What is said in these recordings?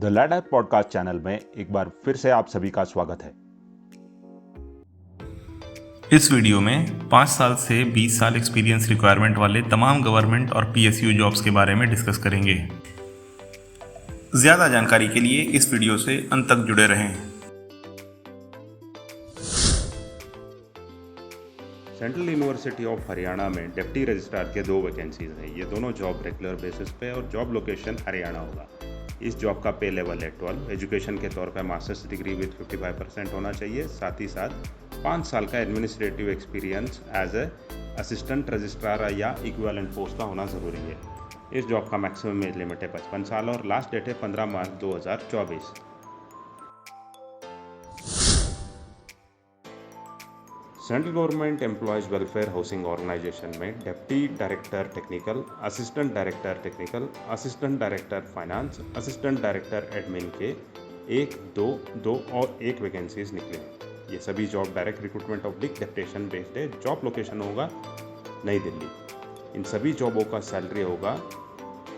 The ladder podcast channel में एक बार फिर से आप सभी का स्वागत है। इस वीडियो में 5 साल से 20 साल एक्सपीरियंस रिक्वायरमेंट वाले तमाम गवर्नमेंट और पीएसयू जॉब्स के बारे में डिस्कस करेंगे। ज़्यादा जानकारी के लिए इस वीडियो से अंत तक जुड़े रहें। सेंट्रल यूनिवर्सिटी ऑफ हरियाणा में डिप्टी रजिस्ट्रार के 2 वैकेंसीज हैं। ये दोनों जॉब रेगुलर बेसिस पे और जॉब लोकेशन हरियाणा होगा। इस जॉब का पे लेवल है 12। एजुकेशन के तौर पे मास्टर्स डिग्री विद 55% होना चाहिए। साथ ही साथ 5 साल का administrative experience as a assistant registrar या इक्विवेलेंट पोस्ट का होना ज़रूरी है। इस जॉब का मैक्सिमम एज लिमिट है 55 साल और लास्ट डेट है 15 March 2024। Central Government Employees Welfare Housing Organisation में deputy director technical, assistant director technical, assistant director finance, assistant director admin के 1, 2 और 1 वैकेंसीज निकले हैं। ये सभी job direct recruitment oblique deputation based है। जॉब लोकेशन होगा नई दिल्ली। इन सभी जॉबों का सैलरी होगा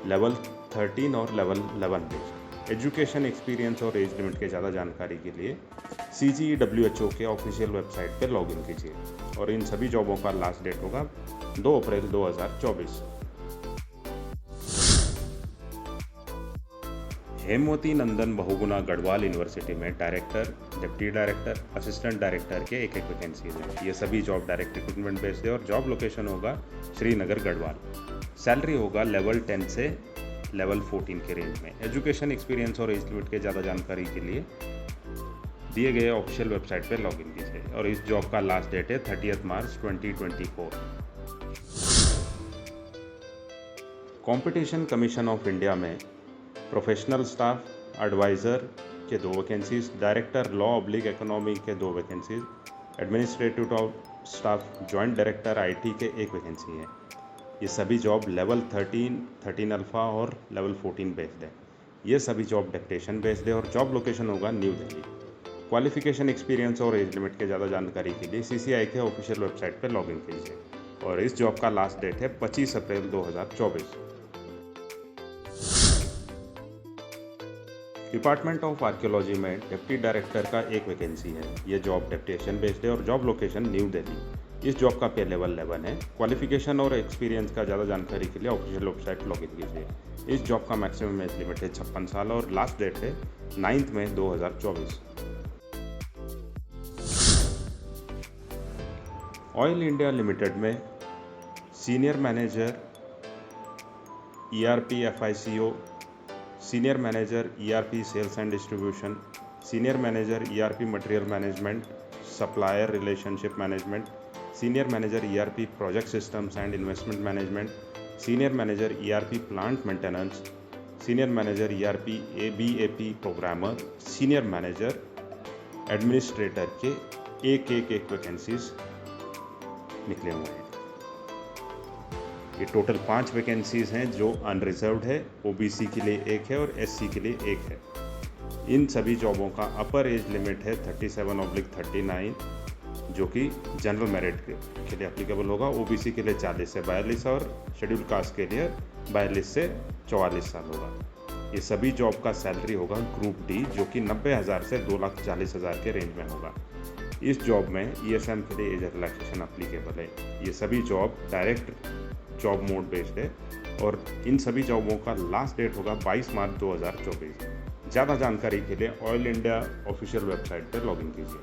लेवल 13 और लेवल 11 बेस्ड। एजुकेशन एक्सपीरियंस और एज लिमिट के ज़्यादा जानकारी के लिए CGWHO के ऑफिशियल वेबसाइट पर लॉगिन कीजिए। और इन सभी जॉबों का लास्ट डेट होगा 2 अप्रैल 2024। हेमवती नंदन बहुगुणा गढ़वाल यूनिवर्सिटी में director, deputy director, assistant director के 1 वैकेंसीज हैं। ये सभी जॉब डायरेक्ट रिक्रूटमेंट बेस्ड है और जॉब लोकेशन होगा श्रीनगर गढ़वाल। सैलरी होगा लेवल 10 से लेवल 14 के रेंज में। एजुकेशन एक्सपीरियंस और एज लिमिट के ज़्यादा जानकारी के लिए दिए गए ऑफिशियल वेबसाइट पर लॉगिन कीजिए। और इस जॉब का लास्ट डेट है 30 मार्च 2024। कंपटीशन कमीशन ऑफ इंडिया में प्रोफेशनल स्टाफ एडवाइज़र के 2 vacancies, director law oblique economy के 2 vacancies, administrative staff joint director IT के 1 वैकेंसी है। ये सभी जॉब लेवल 13 अल्फ़ा और लेवल 14 बेस्ड है। ये सभी जॉब डेप्टेशन बेस्ड है और जॉब लोकेशन होगा न्यू दिल्ली। क्वालिफिकेशन, एक्सपीरियंस और एज लिमिट के ज़्यादा जानकारी के लिए CCI के ऑफिशियल वेबसाइट पर लॉगिन कीजिए। और इस जॉब का लास्ट डेट है 25 अप्रैल 2024। डिपार्टमेंट ऑफ आर्कियोलॉजी में डिप्टी डायरेक्टर का 1 वैकेंसी है। ये जॉब डेप्टेशन बेस्ड है और जॉब लोकेशन न्यू दिल्ली। इस जॉब का पे लेवल 11 है। क्वालिफिकेशन और एक्सपीरियंस का ज़्यादा जानकारी के लिए ऑफिशियल वेबसाइट लॉगिन कीजिए। इस जॉब का मैक्सिमम एज लिमिट है 56 साल और लास्ट डेट है 9 मई 2024। ऑयल इंडिया लिमिटेड में senior manager ERP FICO, senior manager ERP sales and distribution, senior manager ERP material management, supplier relationship management, senior manager ERP project systems and investment management, senior manager ERP plant maintenance, senior manager ERP ABAP programmer, senior manager administrator के 1 vacancies निकले हुए हैं। ये total 5 vacancies हैं जो unreserved है। OBC के लिए 1 है और SC के लिए 1 है। इन सभी जॉबों का अपर एज लिमिट है 37/39 जो कि जनरल मेरिट के लिए एप्लीकेबल होगा। OBC के लिए 40 से 42 और शेड्यूल कास्ट के लिए 42 से 44 साल होगा। ये सभी जॉब का सैलरी होगा ग्रुप D जो कि 90,000 से 2,40,000 के रेंज में होगा। इस जॉब में ESM के लिए एज रिलैक्सेशन एप्लीकेबल है। ये सभी job direct job mode based है और इन सभी जॉबों का लास्ट डेट होगा 22 मार्च 2024। ज़्यादा जानकारी के लिए ऑयल इंडिया ऑफिशियल वेबसाइट पर लॉगिन कीजिए।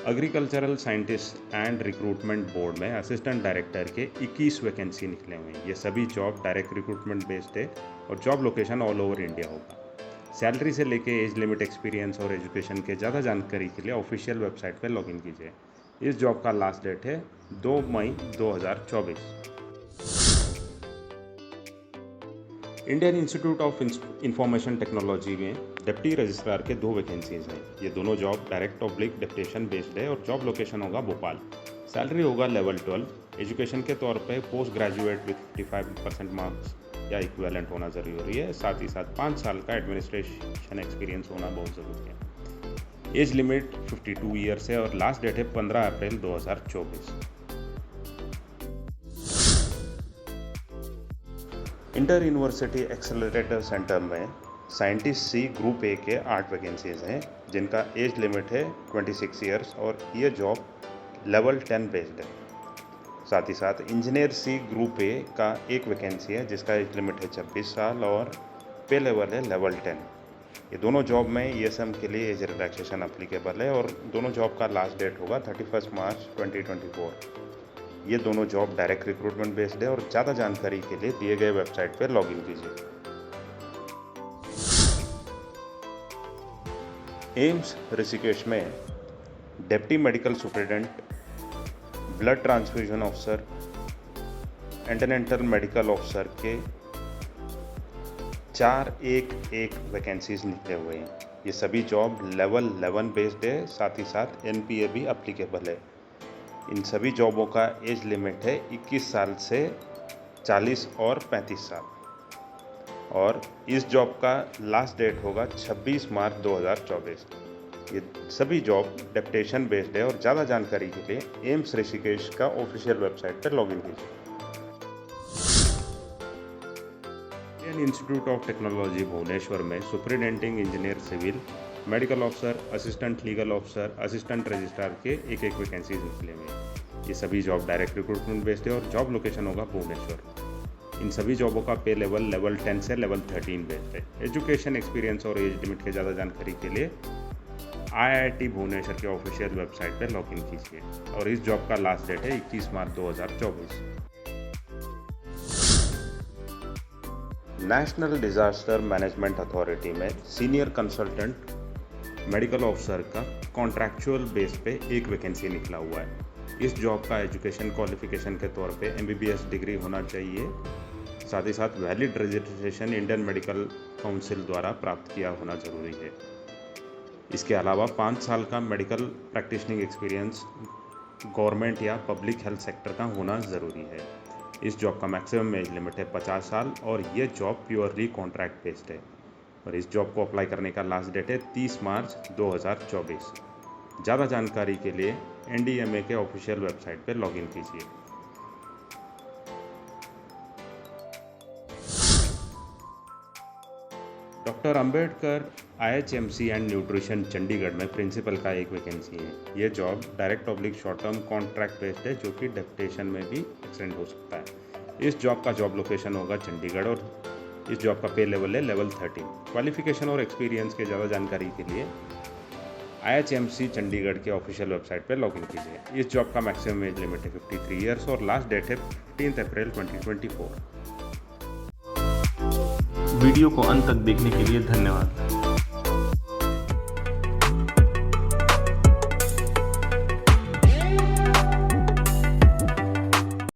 Agricultural scientist and recruitment board में असिस्टेंट डायरेक्टर के 21 वैकेंसी निकले हुए हैं। ये सभी जॉब डायरेक्ट रिक्रूटमेंट बेस्ड है और job location all over India होगा। सैलरी से लेके एज लिमिट, एक्सपीरियंस और एजुकेशन के ज़्यादा जानकारी के लिए ऑफिशियल वेबसाइट पर लॉगिन कीजिए। इस जॉब का लास्ट डेट है 2 मई 2024। Indian Institute of information technology में डिप्टी रजिस्ट्रार के 2 वैकेंसीज हैं। ये दोनों job direct oblique deputation based है और जॉब लोकेशन होगा भोपाल। सैलरी होगा लेवल 12। एजुकेशन के तौर पे पोस्ट ग्रेजुएट विद 55% मार्क्स या इक्विवेलेंट होना ज़रूरी है। साथ ही साथ 5 साल का एडमिनिस्ट्रेशन एक्सपीरियंस होना बहुत ज़रूरी है। एज लिमिट 52 ईयर्स है और लास्ट डेट है 15 अप्रैल 2024। इंटर यूनिवर्सिटी एक्सेलरेटर सेंटर में साइंटिस्ट सी ग्रुप ए के 8 वैकेंसीज हैं, जिनका एज लिमिट है 26 ईयर्स और ये जॉब लेवल 10 बेस्ड है। साथ ही साथ इंजीनियर सी ग्रुप ए का एक वैकेंसी है, जिसका एज लिमिट है 26 साल और पे लेवल है लेवल 10। ये दोनों जॉब में ESM के लिए एज रिलैक्सेशन अप्लीकेबल है और दोनों जॉब का लास्ट डेट होगा 31 मार्च 2024। ये दोनों जॉब डायरेक्ट रिक्रूटमेंट बेस्ड है और ज़्यादा जानकारी के लिए दिए गए वेबसाइट पर लॉगिन कीजिए। एम्स ऋषिकेश में deputy medical superintendent, blood transfusion officer, antenatal medical officer के 4-1-1 वैकेंसीज निकले हुए हैं। ये सभी जॉब लेवल 11 बेस्ड है, साथ ही साथ NPA भी अप्लीकेबल है। इन सभी जॉबों का एज लिमिट है 21 साल से 40 और 35 साल और इस जॉब का लास्ट डेट होगा 26 मार्च 2024। ये सभी जॉब डेप्यूटेशन बेस्ड है और ज़्यादा जानकारी के लिए एम्स ऋषिकेश का ऑफिशियल वेबसाइट पर लॉगिन कीजिए। Indian Institute of Technology Bhubaneswar में superintending engineer civil, medical officer, assistant legal officer, assistant registrar के एक वैकेंसीज निकले हुए। ये सभी जॉब डायरेक्ट रिक्रूटमेंट बेस्ड है और जॉब लोकेशन होगा भुवनेश्वर। इन सभी जॉबों का पे लेवल 10 से लेवल 13 बेस्ड है। एजुकेशन, एक्सपीरियंस और एज लिमिट के ज़्यादा जानकारी के लिए IIT भुवनेश्वर के ऑफिशियल वेबसाइट पर लॉगिन कीजिए और इस जॉब का लास्ट डेट है 21 मार्च 2024। नेशनल डिजास्टर मैनेजमेंट अथॉरिटी में सीनियर कंसल्टेंट मेडिकल ऑफिसर का कॉन्ट्रैक्चुअल बेस पे एक वैकेंसी निकला हुआ है। इस जॉब का एजुकेशन क्वालिफिकेशन के तौर पे MBBS डिग्री होना चाहिए, साथ ही साथ valid registration Indian medical council द्वारा प्राप्त किया होना जरूरी है। इसके अलावा 5 साल का मेडिकल प्रैक्टिशनिंग एक्सपीरियंस गवर्नमेंट या पब्लिक हेल्थ सेक्टर का होना ज़रूरी है। इस जॉब का मैक्सिमम एज लिमिट है 50 साल और ये जॉब प्योरली कॉन्ट्रैक्ट बेस्ड है और इस जॉब को अप्लाई करने का लास्ट डेट है 30 मार्च 2024। ज़्यादा जानकारी के लिए NDMA के ऑफिशियल वेबसाइट पर लॉगिन कीजिए। Doctor Ambedkar IHMC and nutrition Chandigarh में प्रिंसिपल का एक वैकेंसी है। ये job direct/ short term contract based है, जो कि डेप्यूटेशन में भी एक्सटेंड हो सकता है। इस जॉब का जॉब लोकेशन होगा चंडीगढ़ और इस जॉब का पे लेवल है लेवल 13। क्वालिफिकेशन और एक्सपीरियंस के ज़्यादा जानकारी के लिए IHMC चंडीगढ़ के ऑफिशियल वेबसाइट पर लॉगिन कीजिए। इस जॉब का मैक्सिमम एज लिमिट है 53 ईयर्स और लास्ट डेट है 15 अप्रैल 2024। वीडियो को अंत तक देखने के लिए धन्यवाद।